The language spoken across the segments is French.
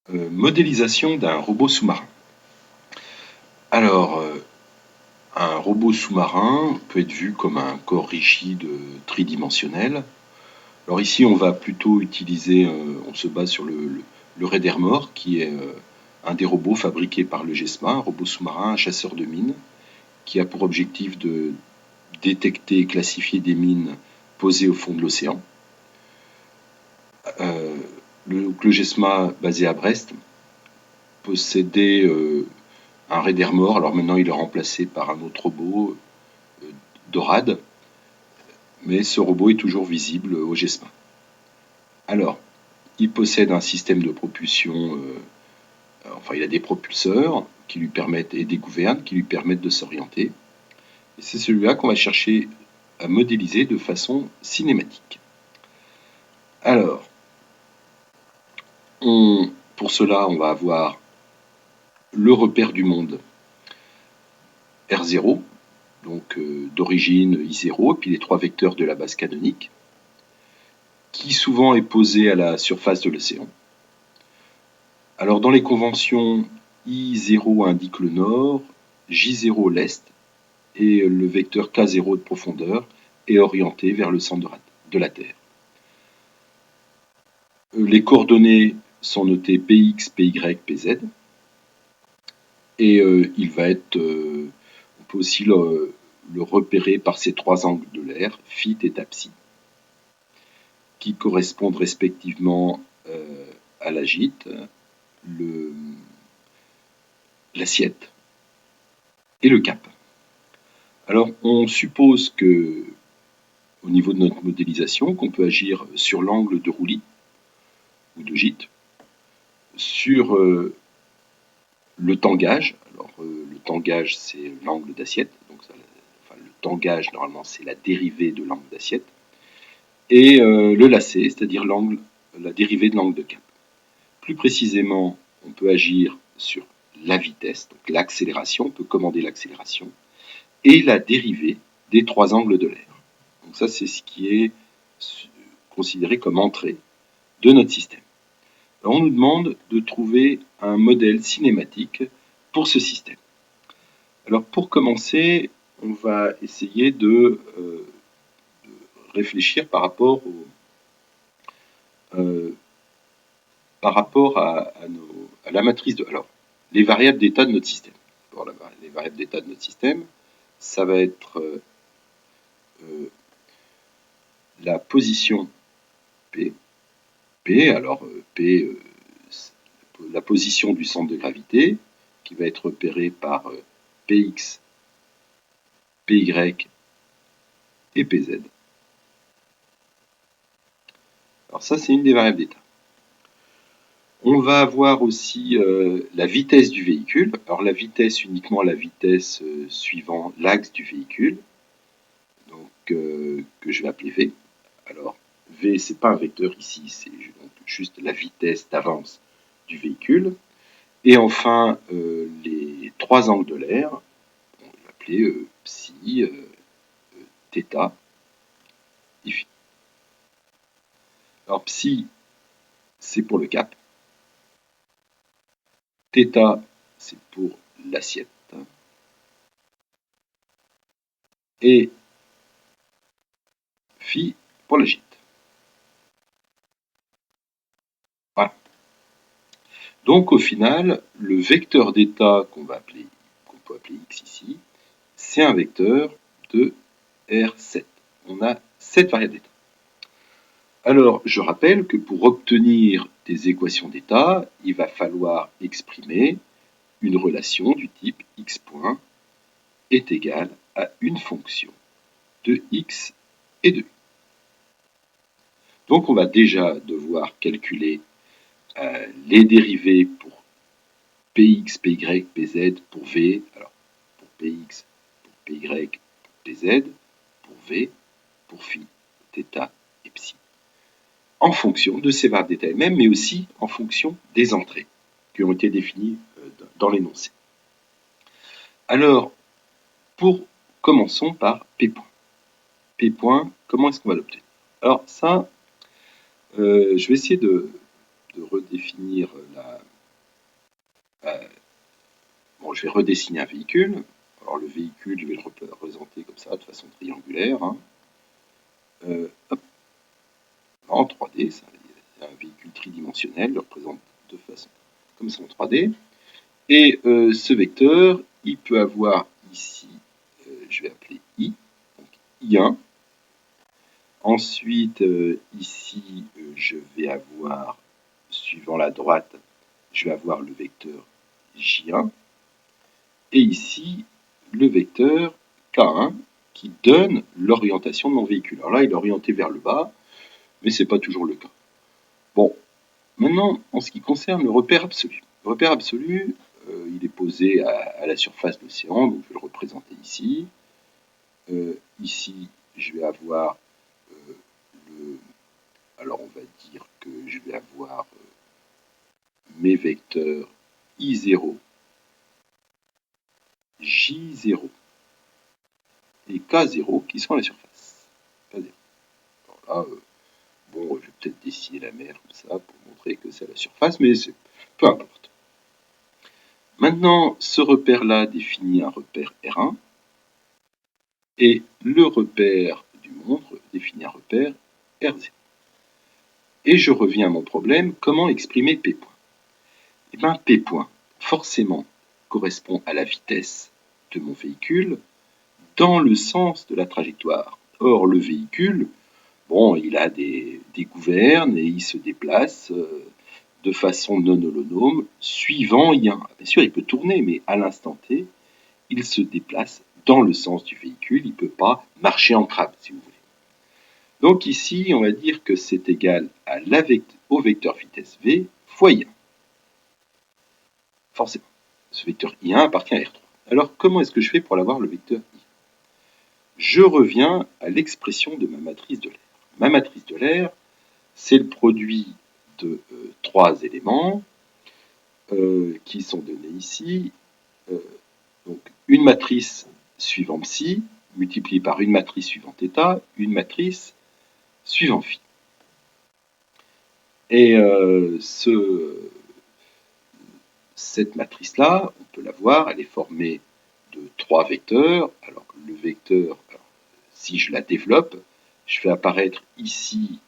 Modélisation d'un robot sous-marin. Alors, un robot sous-marin peut être vu comme un corps rigide tridimensionnel. Alors ici, on va plutôt utiliser, on se base sur le Raidermore, qui est un des robots fabriqués par le GESMA, un robot sous-marin, un chasseur de mines, qui a pour objectif de détecter et classifier des mines posées au fond de l'océan. Le GESMA, basé à Brest, possédait un Raidermore. Alors maintenant, il est remplacé par un autre robot, Dorad, mais ce robot est toujours visible au GESMA. Alors, il possède un système de propulsion, enfin, il a des propulseurs qui lui permettent, et des gouvernes qui lui permettent de s'orienter. Et c'est celui-là qu'on va chercher à modéliser de façon cinématique. Alors, pour cela, on va avoir le repère du monde R0, donc d'origine I0, et puis les trois vecteurs de la base canonique, qui souvent est posé à la surface de l'océan. Alors dans les conventions, I0 indique le nord, J0 l'est, et le vecteur K0 de profondeur est orienté vers le centre de la Terre. Les coordonnées sont notées Px, Py, Pz, et il va être, on peut aussi le repérer par ces trois angles de l'air, Phi, θ, Psi, qui correspondent respectivement à la gîte, l'assiette et le cap. Alors, on suppose que, au niveau de notre modélisation, qu'on peut agir sur l'angle de roulis ou de gîte, sur le tangage. Alors, le tangage, c'est l'angle d'assiette. Donc, le tangage, normalement, c'est la dérivée de l'angle d'assiette. Et le lacet, c'est-à-dire la dérivée de l'angle de cap. Plus précisément, on peut agir sur la vitesse, donc l'accélération, on peut commander l'accélération, et la dérivée des trois angles de l'air. Donc ça, c'est ce qui est considéré comme entrée de notre système. Alors, on nous demande de trouver un modèle cinématique pour ce système. Alors pour commencer, on va essayer de réfléchir par rapport à la matrice de... Alors, les variables d'état de notre système. Bon, les variables d'état de notre système, ça va être la position P. Alors P, la position du centre de gravité, qui va être repérée par Px, Py et Pz. Alors ça, c'est une des variables d'état. On va avoir aussi la vitesse du véhicule. Alors la vitesse, uniquement la vitesse suivant l'axe du véhicule, donc que je vais appeler V. Alors V, c'est pas un vecteur ici, c'est juste la vitesse d'avance du véhicule. Et enfin, les trois angles de l'air, on va l'appeler psi, θ et phi. Alors psi, c'est pour le cap. θ, c'est pour l'assiette. Et phi pour la gîte. Voilà. Donc au final, le vecteur d'état qu'on peut appeler x ici, c'est un vecteur de R7. On a 7 variables d'état. Alors, je rappelle que pour obtenir des équations d'état, il va falloir exprimer une relation du type x point est égal à une fonction de x et de y. Donc, on va déjà devoir calculer les dérivées pour Px, Py, Pz pour V, alors pour Px, pour Py, pour Pz, pour V, pour phi, θ et psi, en fonction de ces variables d'état elles-mêmes, mais aussi en fonction des entrées qui ont été définies dans l'énoncé. Alors, commençons par P point. P point, comment est-ce qu'on va l'obtenir? Alors ça, je vais essayer de redéfinir Bon, je vais redessiner un véhicule. Alors le véhicule, je vais le représenter comme ça, de façon triangulaire. Hein. Hop. En 3D, c'est un véhicule tridimensionnel, je le représente de façon comme ça en 3D. Et ce vecteur, il peut avoir ici, je vais appeler I, donc I1. Ensuite, ici, je vais avoir, suivant la droite, je vais avoir le vecteur J1. Et ici, le vecteur K1 qui donne l'orientation de mon véhicule. Alors là, il est orienté vers le bas, mais ce n'est pas toujours le cas. Bon, maintenant, en ce qui concerne le repère absolu. Le repère absolu, il est posé à la surface de l'océan, donc je vais le représenter ici. Ici, je vais avoir alors on va dire que je vais avoir mes vecteurs I0, J0 et K0 qui sont à la surface. K0. Alors là, bon, je vais peut-être dessiner la mer comme ça pour montrer que c'est à la surface, mais peu importe. Maintenant, ce repère-là définit un repère R1 et le repère du montre définit un repère R0. Et je reviens à mon problème, comment exprimer P point? Eh bien, P point, forcément, correspond à la vitesse de mon véhicule dans le sens de la trajectoire. Or, le véhicule, bon, il a des gouvernes et il se déplace de façon non holonome suivant I1. Bien sûr, il peut tourner, mais à l'instant T, il se déplace dans le sens du véhicule. Il ne peut pas marcher en crabe, si vous voulez. Donc ici, on va dire que c'est égal au vecteur vitesse V fois I1. Forcément. Ce vecteur I1 appartient à R3. Alors, comment est-ce que je fais pour l'avoir, le vecteur I1? Je reviens à l'expression de ma matrice de l'air. Ma matrice de l'air, c'est le produit de trois éléments qui sont donnés ici. Donc, une matrice suivant psi, multipliée par une matrice suivant θ, une matrice suivant phi. Et cette matrice-là, on peut la voir, elle est formée de trois vecteurs. Alors, le vecteur, si je la développe, je fais apparaître ici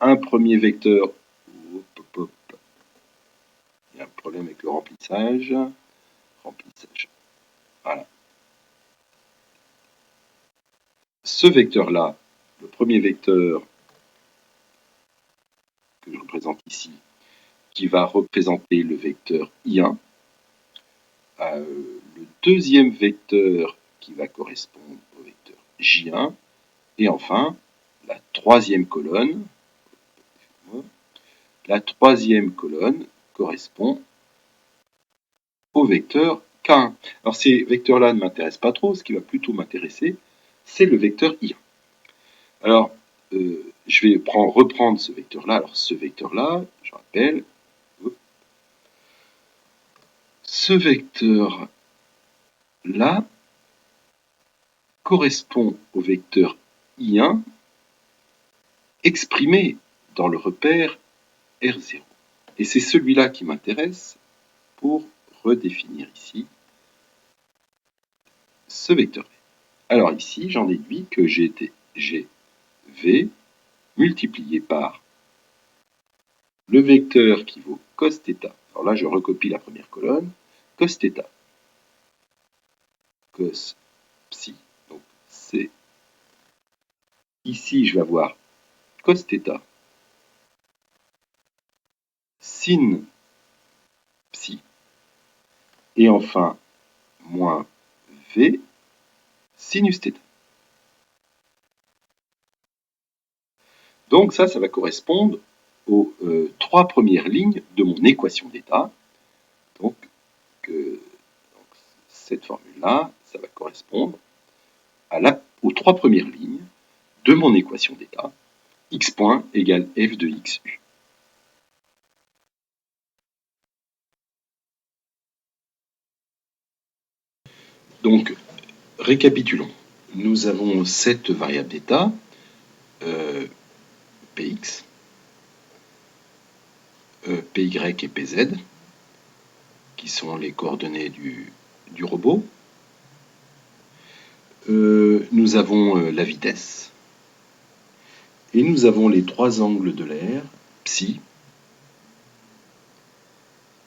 un premier vecteur. Il y a un problème avec le remplissage. Voilà. Ce vecteur-là, le premier vecteur que je représente ici, qui va représenter le vecteur I1. Le deuxième vecteur qui va correspondre au vecteur J1. Et enfin, la troisième colonne. La troisième colonne correspond au vecteur K1. Alors ces vecteurs-là ne m'intéressent pas trop. Ce qui va plutôt m'intéresser, c'est le vecteur I1. Alors, je vais reprendre ce vecteur-là. Alors ce vecteur-là, je rappelle, ce vecteur-là correspond au vecteur I1 exprimé dans le repère R0. Et c'est celui-là qui m'intéresse pour redéfinir ici ce vecteur V. Alors ici, j'en déduis que j'ai V multiplié par le vecteur qui vaut cos θ. Alors là, je recopie la première colonne. Cos θ. Cos psi. Donc c'est ici, je vais avoir cos θ sin psi. Et enfin, moins V sinus θ. Donc ça va correspondre aux trois premières lignes de mon équation d'état. Donc, cette formule-là, ça va correspondre aux trois premières lignes de mon équation d'état. X point égale f de xu. Donc, récapitulons. Nous avons cette variable d'état, px, PY et PZ, qui sont les coordonnées du robot. Nous avons la vitesse. Et nous avons les trois angles de l'air, psi,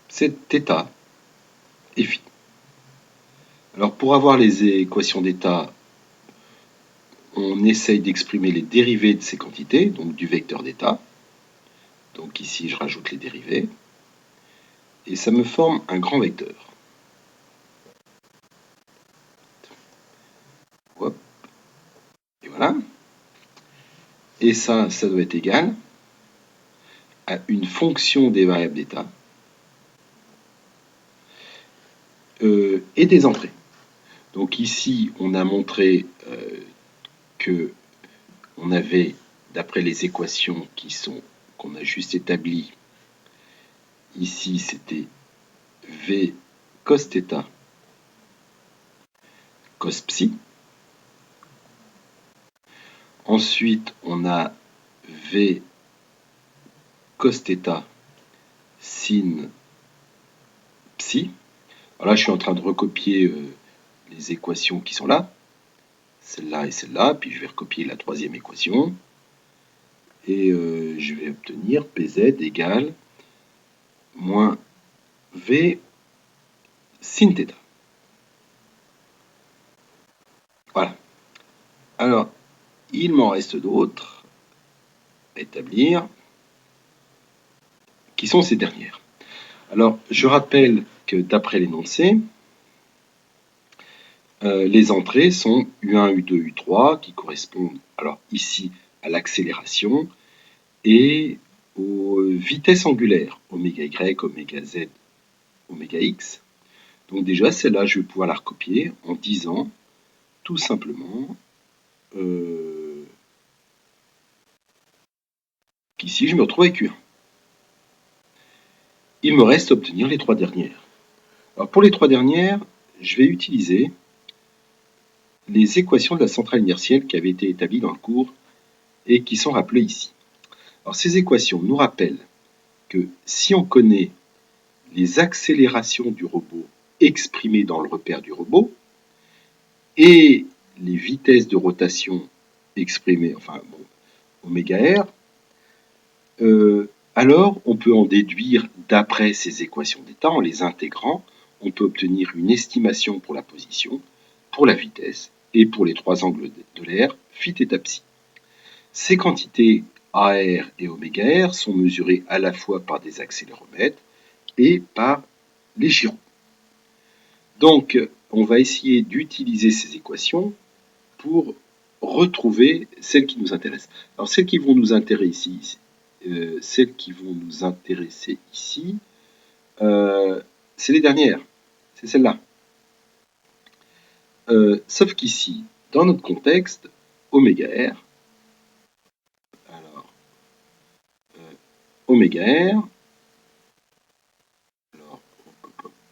c'est θ et phi. Alors pour avoir les équations d'état, on essaye d'exprimer les dérivées de ces quantités, donc du vecteur d'état. Donc ici je rajoute les dérivées. Et ça me forme un grand vecteur. Hop. Et voilà. Et ça doit être égal à une fonction des variables d'état et des entrées. Donc ici, on a montré que on avait, d'après les équations qu'on a juste établies, ici c'était V cos θ cos psi. Ensuite, on a V cos θ sin psi. Alors là, je suis en train de recopier les équations qui sont là, celle-là et celle-là, puis je vais recopier la troisième équation, et je vais obtenir Pz égale moins V sin θ. Voilà. Alors, il m'en reste d'autres à établir, qui sont ces dernières. Alors, je rappelle que d'après l'énoncé, les entrées sont U1, U2, U3, qui correspondent alors ici à l'accélération et aux vitesses angulaires, oméga Y, oméga Z, oméga X. Donc déjà, celle-là, je vais pouvoir la recopier en disant tout simplement qu'ici, je me retrouve avec U1. Il me reste à obtenir les trois dernières. Alors pour les trois dernières, je vais utiliser les équations de la centrale inertielle qui avaient été établies dans le cours et qui sont rappelées ici. Alors ces équations nous rappellent que si on connaît les accélérations du robot exprimées dans le repère du robot et les vitesses de rotation exprimées, enfin bon, oméga r, alors on peut en déduire d'après ces équations d'état, en les intégrant, on peut obtenir une estimation pour la position, pour la vitesse et pour les trois angles de l'air, phi θ psi. Ces quantités AR et oméga r sont mesurées à la fois par des accéléromètres et par les gyros. Donc, on va essayer d'utiliser ces équations pour retrouver celles qui nous intéressent. Alors, celles qui vont nous intéresser ici, c'est les dernières, c'est celles-là. Sauf qu'ici, dans notre contexte, oméga r, alors, oméga r,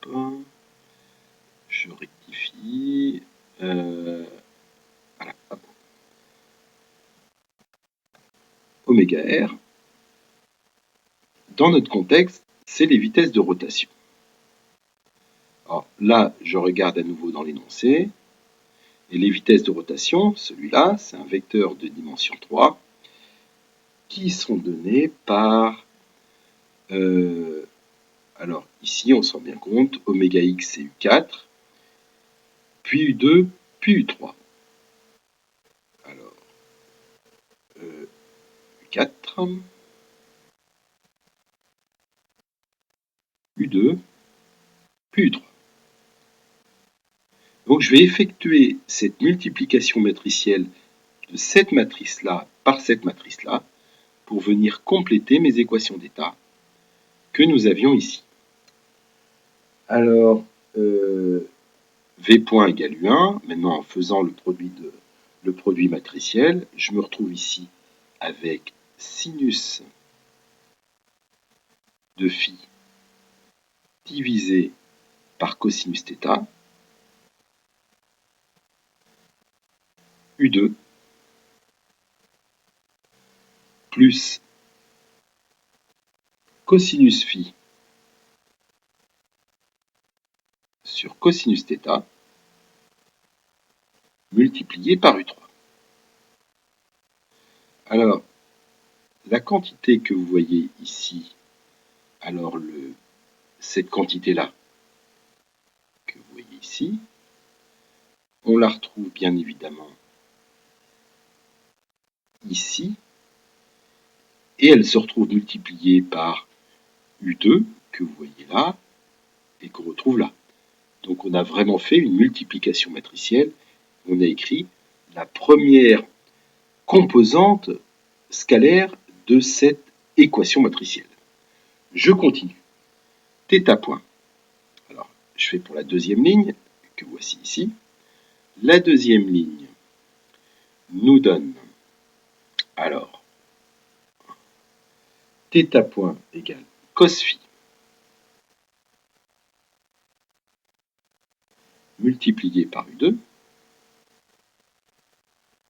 alors, je rectifie, voilà, hop. Oméga r, dans notre contexte, c'est les vitesses de rotation. Alors là, je regarde à nouveau dans l'énoncé, et les vitesses de rotation, celui-là, c'est un vecteur de dimension 3, qui sont données par, alors ici, on se rend bien compte, oméga x c'est U4, puis U2, puis U3. Alors, U4, U2, puis U3. Donc je vais effectuer cette multiplication matricielle de cette matrice-là par cette matrice-là pour venir compléter mes équations d'état que nous avions ici. Alors, V point égale U1, maintenant en faisant le produit matriciel, je me retrouve ici avec sinus de phi divisé par cosinus θ, U2 plus cosinus phi sur cosinus θ multiplié par U3. Alors, la quantité que vous voyez ici, alors cette quantité-là que vous voyez ici, on la retrouve bien évidemment ici, et elle se retrouve multipliée par U2, que vous voyez là, et qu'on retrouve là. Donc on a vraiment fait une multiplication matricielle. On a écrit la première composante scalaire de cette équation matricielle. Je continue. Θ point. Alors, je fais pour la deuxième ligne, que voici ici. La deuxième ligne nous donne, alors, θ point égale cos phi multiplié par U2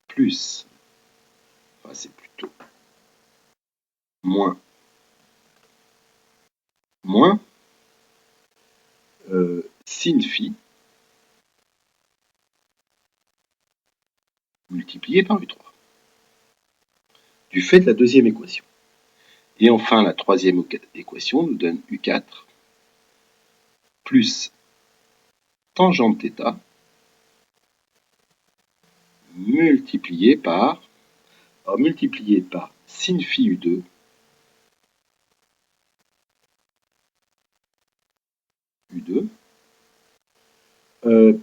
plus, enfin c'est plutôt moins sin phi multiplié par U3 du fait de la deuxième équation. Et enfin, la troisième équation nous donne U4 plus tangente θ multiplié par sin phi U2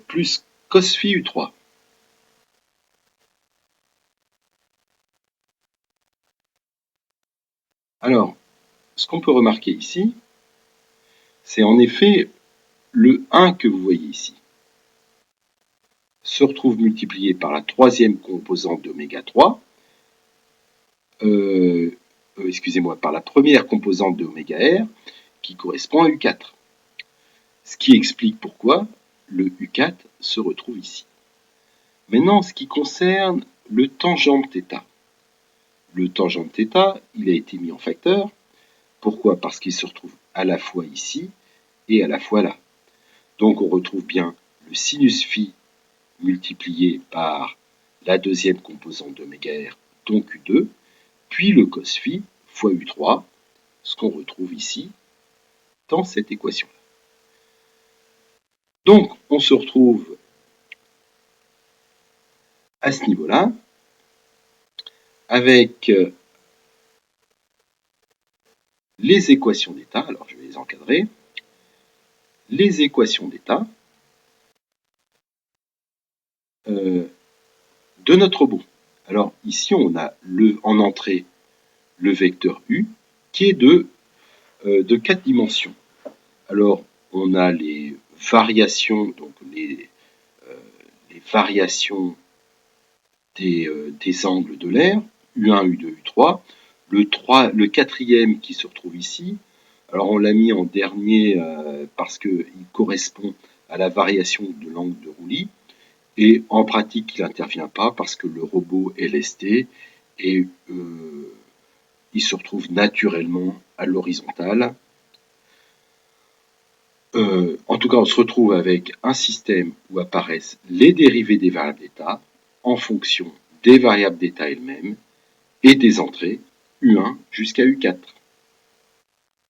plus cos phi U3. Alors, ce qu'on peut remarquer ici, c'est en effet le 1 que vous voyez ici se retrouve multiplié par la troisième composante d'oméga 3, par la première composante de oméga R, qui correspond à U4. Ce qui explique pourquoi le U4 se retrouve ici. Maintenant, ce qui concerne le tangente θ. Le tangente θ, il a été mis en facteur. Pourquoi? Parce qu'il se retrouve à la fois ici et à la fois là. Donc on retrouve bien le sinus phi multiplié par la deuxième composante d'oméga R, donc U2, puis le cos phi fois U3, ce qu'on retrouve ici dans cette équation-là. Donc on se retrouve à ce niveau-là avec les équations d'état. Alors je vais les encadrer. Les équations d'état de notre robot. Alors ici on a en entrée le vecteur U qui est de 4 dimensions. Alors on a les variations, donc les variations des angles de l'air, U1, U2, U3. Le quatrième qui se retrouve ici, alors on l'a mis en dernier parce qu'il correspond à la variation de l'angle de roulis, et en pratique il n'intervient pas parce que le robot est lesté et il se retrouve naturellement à l'horizontale. En tout cas, on se retrouve avec un système où apparaissent les dérivés des variables d'état en fonction des variables d'état elles-mêmes et des entrées U1 jusqu'à U4.